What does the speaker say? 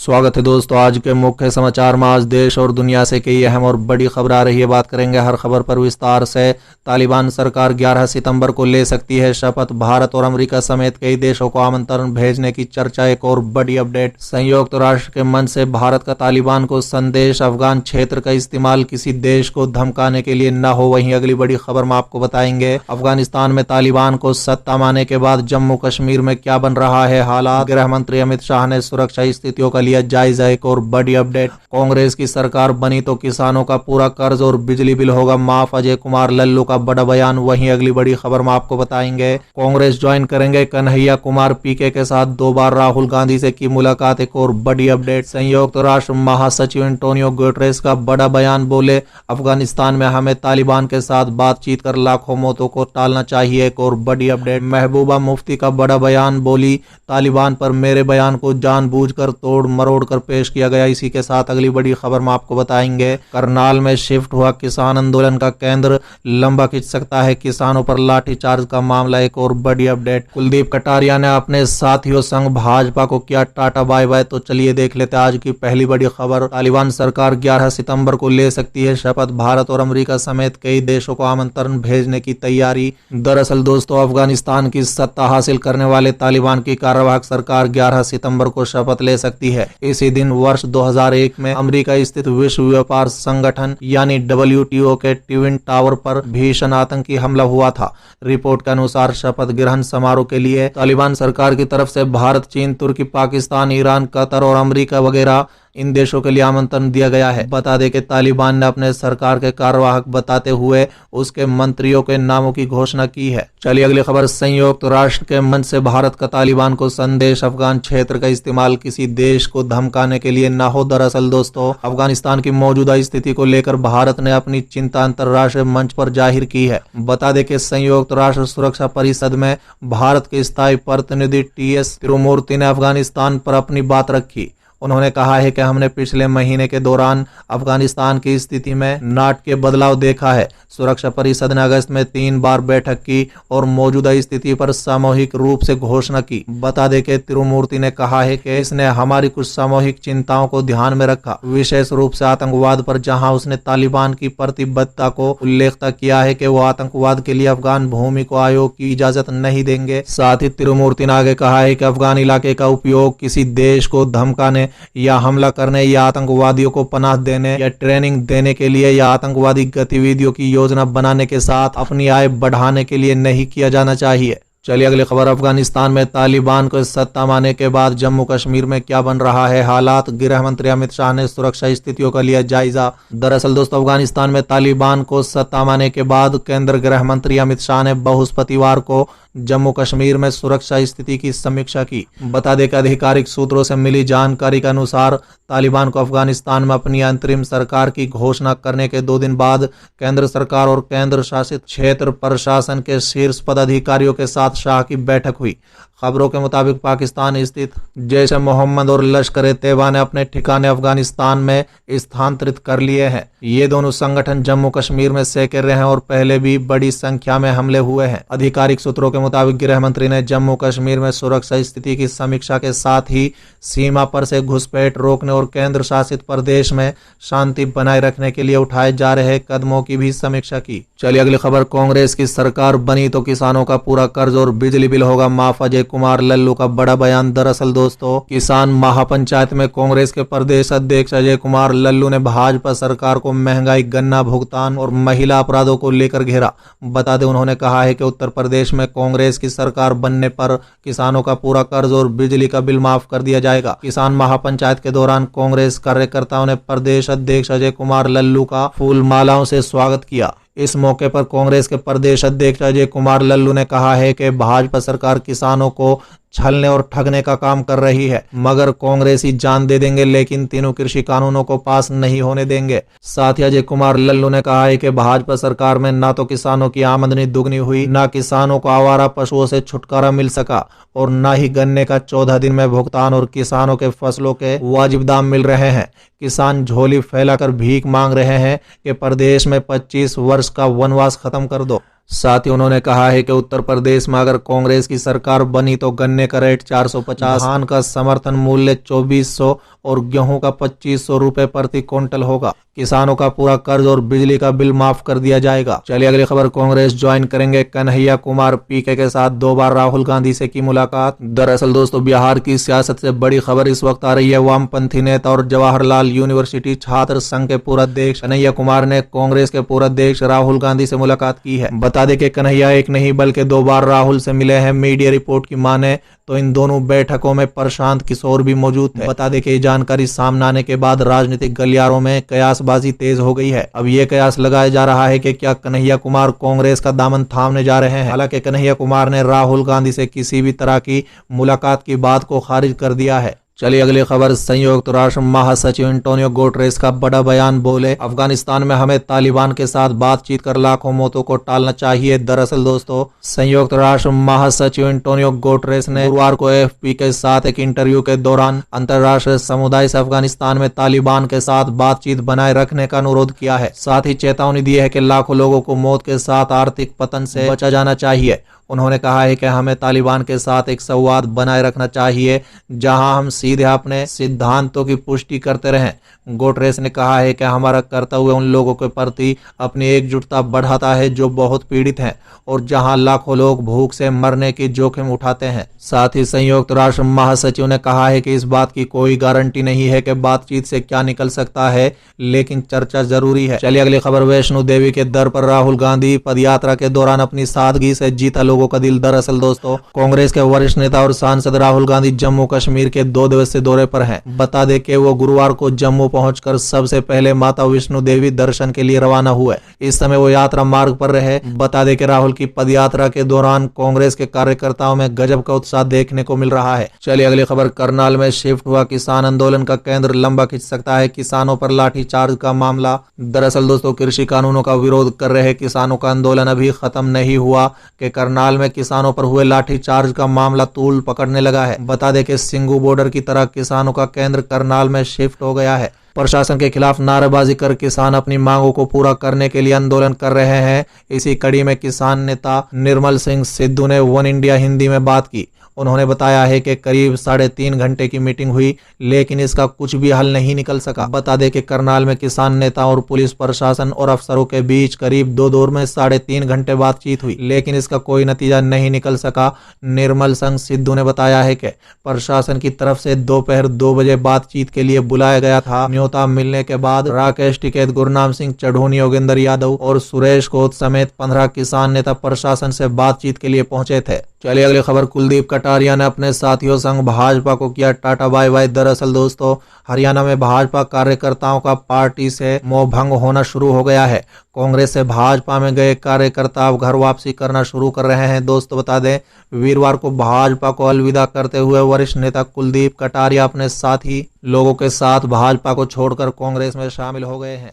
स्वागत है दोस्तों। आज के मुख्य समाचार में आज देश और दुनिया से कई अहम और बड़ी खबर आ रही है। बात करेंगे हर खबर पर विस्तार से। तालिबान सरकार 11 सितंबर को ले सकती है शपथ। भारत और अमेरिका समेत कई देशों को आमंत्रण भेजने की चर्चा। एक और बड़ी अपडेट। संयुक्त राष्ट्र के मंच से भारत का तालिबान को संदेश। अफगान क्षेत्र का इस्तेमाल किसी देश को धमकाने के लिए न हो। वहीं अगली बड़ी खबर में आपको बताएंगे अफगानिस्तान में तालिबान को सत्ता माने के बाद जम्मू कश्मीर में क्या बन रहा है हालात। गृह मंत्री अमित शाह ने सुरक्षा स्थितियों का लिया जायजा। एक और बड़ी अपडेट। कांग्रेस की सरकार बनी तो किसानों का पूरा कर्ज और बिजली बिल होगा माफ। अजय कुमार लल्लू का बड़ा बयान। वहीं अगली बड़ी खबर में आपको बताएंगे कांग्रेस ज्वाइन करेंगे कन्हैया कुमार। पीके के साथ 2 बार राहुल गांधी से की मुलाकात। एक और बड़ी अपडेट। संयुक्त राष्ट्र महासचिव एंटोनियो गुटेरेस का बड़ा बयान। बोले अफगानिस्तान में हमें तालिबान के साथ बातचीत कर लाखों मौतों को टालना चाहिए। एक और बड़ी अपडेट। महबूबा मुफ्ती का बड़ा बयान। बोली तालिबान पर मेरे बयान को जानबूझकर तोड़ मरोड़ कर पेश किया गया। इसी के साथ अगली बड़ी खबर में आपको बताएंगे करनाल में शिफ्ट हुआ किसान आंदोलन का केंद्र लंबा खिंच सकता है। किसानों पर लाठीचार्ज का मामला। एक और बड़ी अपडेट। कुलदीप कटारिया ने अपने साथियों संग भाजपा को किया टाटा बाय बाय। तो चलिए देख लेते हैं आज की पहली बड़ी खबर। तालिबान सरकार 11 सितंबर को ले सकती है शपथ। भारत और अमेरिका समेत कई देशों को आमंत्रण भेजने की तैयारी। दरअसल दोस्तों अफगानिस्तान की सत्ता हासिल करने वाले तालिबान की कार्यवाहक सरकार 11 सितंबर को शपथ ले सकती है। इसी दिन वर्ष 2001 में अमेरिका स्थित विश्व व्यापार संगठन यानी WTO के ट्विन टावर पर भीषण आतंकी हमला हुआ था। रिपोर्ट के अनुसार शपथ ग्रहण समारोह के लिए तालिबान सरकार की तरफ से भारत, चीन, तुर्की, पाकिस्तान, ईरान, कतर और अमेरिका वगैरह इन देशों के लिए आमंत्रण दिया गया है। बता दें कि तालिबान ने अपने सरकार के कार्यवाहक बताते हुए उसके मंत्रियों के नामों की घोषणा की है। चलिए अगली खबर। संयुक्त राष्ट्र के मंच से भारत का तालिबान को संदेश। अफगान क्षेत्र का इस्तेमाल किसी देश को धमकाने के लिए न हो। दरअसल दोस्तों अफगानिस्तान की मौजूदा स्थिति को लेकर भारत ने अपनी चिंता अंतर्राष्ट्रीय मंच पर जाहिर की है। बता दें कि संयुक्त राष्ट्र सुरक्षा परिषद में भारत के स्थायी प्रतिनिधि TS तिरुमूर्ति ने अफगानिस्तान पर अपनी बात रखी। उन्होंने कहा है कि हमने पिछले महीने के दौरान अफगानिस्तान की स्थिति में नाटकीय बदलाव देखा है। सुरक्षा परिषद ने अगस्त में 3 बार बैठक की और मौजूदा स्थिति पर सामूहिक रूप से घोषणा की। बता दें कि तिरुमूर्ति ने कहा है कि इसने हमारी कुछ सामूहिक चिंताओं को ध्यान में रखा, विशेष रूप से आतंकवाद पर, जहां उसने तालिबान की प्रतिबद्धता को उल्लेख किया है कि वो आतंकवाद के लिए अफगान भूमि को आयोग की इजाजत नहीं देंगे। साथ ही तिरुमूर्ति ने आगे कहा है कि अफगान इलाके का उपयोग किसी देश को धमकाने या हमला करने या आतंकवादियों को पनाह देने या ट्रेनिंग देने के लिए या आतंकवादी गतिविधियों की योजना बनाने के साथ अपनी आय बढ़ाने के लिए नहीं किया जाना चाहिए। चलिए अगली खबर। अफगानिस्तान में तालिबान को सत्ता माने के बाद जम्मू कश्मीर में क्या बन रहा है हालात। गृह मंत्री अमित शाह ने सुरक्षा स्थितियों का लिया जायजा। दरअसल दोस्तों अफगानिस्तान में तालिबान को सत्ता माने के बाद केंद्रीय गृह मंत्री अमित शाह ने बृहस्पतिवार को जम्मू कश्मीर में सुरक्षा स्थिति की समीक्षा की। बता दें कि आधिकारिक सूत्रों से मिली जानकारी के अनुसार तालिबान को अफगानिस्तान में अपनी अंतरिम सरकार की घोषणा करने के 2 दिन बाद केंद्र सरकार और केंद्र शासित क्षेत्र प्रशासन के शीर्ष पदाधिकारियों के साथ शाह की बैठक हुई। खबरों के मुताबिक पाकिस्तान स्थित जैश ए मोहम्मद और लश्कर तैयबा ने अपने ठिकाने अफगानिस्तान में स्थानांतरित कर लिए हैं। ये दोनों संगठन जम्मू कश्मीर में सैकड़े रहे हैं और पहले भी बड़ी संख्या में हमले हुए हैं। आधिकारिक सूत्रों के मुताबिक गृह मंत्री ने जम्मू कश्मीर में सुरक्षा स्थिति की समीक्षा के साथ ही सीमा पर से घुसपैठ रोकने और केंद्र शासित प्रदेश में शांति बनाए रखने के लिए उठाए जा रहे कदमों की भी समीक्षा की। चलिए अगली खबर। कांग्रेस की सरकार बनी तो किसानों का पूरा कर्ज और बिजली बिल होगा माफ। अजय कुमार लल्लू का बड़ा बयान। दरअसल दोस्तों किसान महापंचायत में कांग्रेस के प्रदेश अध्यक्ष अजय कुमार लल्लू ने भाजपा सरकार को महंगाई, गन्ना भुगतान और महिला अपराधों को लेकर घेरा। बता दें उन्होंने कहा है कि उत्तर प्रदेश में कांग्रेस की सरकार बनने पर किसानों का पूरा कर्ज और बिजली का बिल माफ कर दिया जाएगा। किसान महापंचायत के दौरान कांग्रेस कार्यकर्ताओं ने प्रदेश अध्यक्ष अजय कुमार लल्लू का फूल मालाओं से स्वागत किया। इस मौके पर कांग्रेस के प्रदेश अध्यक्ष अजय कुमार लल्लू ने कहा है कि भाजपा सरकार किसानों को छलने और ठगने का काम कर रही है, मगर कांग्रेसी जान दे देंगे लेकिन तीनों कृषि कानूनों को पास नहीं होने देंगे। साथ ही अजय कुमार लल्लू ने कहा है कि भाजपा सरकार में ना तो किसानों की आमदनी दुगनी हुई, ना किसानों को आवारा पशुओं से छुटकारा मिल सका और न ही गन्ने का 14 दिन में भुगतान और किसानों के फसलों के वाजिब दाम मिल रहे हैं। किसान झोली फैलाकर भीख मांग रहे हैं कि प्रदेश में 25 वर्ष का वनवास खत्म कर दो। साथ ही उन्होंने कहा है कि उत्तर प्रदेश में अगर कांग्रेस की सरकार बनी तो गन्ने का रेट 450, धान का समर्थन मूल्य 2400 और गेहूं का 2500 रुपए प्रति क्विंटल होगा। किसानों का पूरा कर्ज और बिजली का बिल माफ कर दिया जाएगा। चलिए अगली खबर, कांग्रेस ज्वाइन करेंगे कन्हैया कुमार, पीके के साथ 2 बार राहुल गांधी से की मुलाकात। दरअसल दोस्तों, बिहार की सियासत से बड़ी खबर इस वक्त आ रही है। वामपंथी नेता और जवाहरलाल यूनिवर्सिटी छात्र संघ के पूर्व अध्यक्ष कन्हैया कुमार ने कांग्रेस के पूर्व अध्यक्ष राहुल गांधी से मुलाकात की है। बता दें कि कन्हैया एक नहीं बल्कि 2 बार राहुल से मिले हैं। मीडिया रिपोर्ट की माने तो इन दोनों बैठकों में प्रशांत किशोर भी मौजूद थे। बता दें कि जानकारी सामने आने के बाद राजनीतिक गलियारों में कयासबाजी तेज हो गई है। अब ये कयास लगाया जा रहा है कि क्या कन्हैया कुमार कांग्रेस का दामन थामने जा रहे हैं। हालांकि कन्हैया कुमार ने राहुल गांधी से किसी भी तरह की मुलाकात की बात को खारिज कर दिया है। चलिए अगली खबर, संयुक्त राष्ट्र महासचिव एंटोनियो गुटेरेस का बड़ा बयान। बोले, अफगानिस्तान में हमें तालिबान के साथ बातचीत कर लाखों मौतों को टालना चाहिए। दरअसल दोस्तों, संयुक्त राष्ट्र महासचिव एंटोनियो गुटेरेस ने गुरुवार को एएफपी के साथ एक इंटरव्यू के दौरान अंतर्राष्ट्रीय समुदाय से अफगानिस्तान में तालिबान के साथ बातचीत बनाए रखने का अनुरोध किया है। साथ ही चेतावनी दी है कि लाखों लोगों को मौत के साथ आर्थिक पतन से बचा जाना चाहिए। उन्होंने कहा है कि हमें तालिबान के साथ एक संवाद बनाए रखना चाहिए जहां हम सीधे अपने सिद्धांतों की पुष्टि करते रहें। गुटेरेस ने कहा है कि हमारा कर्तव्य उन लोगों के प्रति अपनी एकजुटता बढ़ाता है जो बहुत पीड़ित हैं और जहां लाखों लोग भूख से मरने की जोखिम उठाते हैं। साथ ही संयुक्त राष्ट्र महासचिव ने कहा है कि इस बात की कोई गारंटी नहीं है कि बातचीत से क्या निकल सकता है, लेकिन चर्चा जरूरी है। चलिए अगली खबर, वैष्णो देवी के दर पर राहुल गांधी, पदयात्रा के दौरान अपनी सादगी से जीता लोगों का दिल। दरअसल दोस्तों, कांग्रेस के वरिष्ठ नेता और सांसद राहुल गांधी जम्मू कश्मीर के 2 दिवसीय दौरे पर हैं। बता दें कि वो गुरुवार को जम्मू पहुंचकर सबसे पहले माता वैष्णो देवी दर्शन के लिए रवाना हुए। इस समय वो यात्रा मार्ग पर रहे। बता दें कि राहुल की पदयात्रा के दौरान कांग्रेस के कार्यकर्ताओं में गजब का उत्साह देखने को मिल रहा है। चलिए अगली खबर, करनाल में शिफ्ट हुआ किसान आंदोलन का केंद्र लंबा खिंच सकता है। किसानों पर लाठीचार्ज का मामला। दरअसल दोस्तों, कृषि कानूनों का विरोध कर रहे किसानों का आंदोलन अभी खत्म नहीं हुआ कि करनाल में किसानों पर हुए लाठीचार्ज का मामला तूल पकड़ने लगा है। बता दें कि सिंगू बॉर्डर की तरह किसानों का केंद्र करनाल में शिफ्ट हो गया है। प्रशासन के खिलाफ नारेबाजी कर किसान अपनी मांगों को पूरा करने के लिए आंदोलन कर रहे हैं। इसी कड़ी में किसान नेता निर्मल सिंह सिद्धू ने वन इंडिया हिंदी में बात की। उन्होंने बताया है कि करीब 3.5 घंटे की मीटिंग हुई, लेकिन इसका कुछ भी हल नहीं निकल सका। बता दें कि करनाल में किसान नेता और पुलिस प्रशासन और अफसरों के बीच करीब 2 दौर में 3.5 घंटे बातचीत हुई, लेकिन इसका कोई नतीजा नहीं निकल सका। निर्मल सिंह सिद्धू ने बताया है कि प्रशासन की तरफ से दोपहर 2 बजे बातचीत के लिए बुलाया गया था। न्योता मिलने के बाद राकेश टिकैत, गुरनाम सिंह चढ़ोनी, योगेंद्र यादव और सुरेश कोत समेत 15 किसान नेता प्रशासन से बातचीत के लिए पहुंचे थे। चलिए अगली खबर, कुलदीप कटारिया ने अपने साथियों संग भाजपा को किया टाटा बाय बाय। दरअसल दोस्तों, हरियाणा में भाजपा कार्यकर्ताओं का पार्टी से मोह भंग होना शुरू हो गया है। कांग्रेस से भाजपा में गए कार्यकर्ता अब घर वापसी करना शुरू कर रहे हैं। दोस्तों बता दें, वीरवार को भाजपा को अलविदा करते हुए वरिष्ठ नेता कुलदीप कटारिया अपने साथी लोगों के साथ भाजपा को छोड़कर कांग्रेस में शामिल हो गए हैं।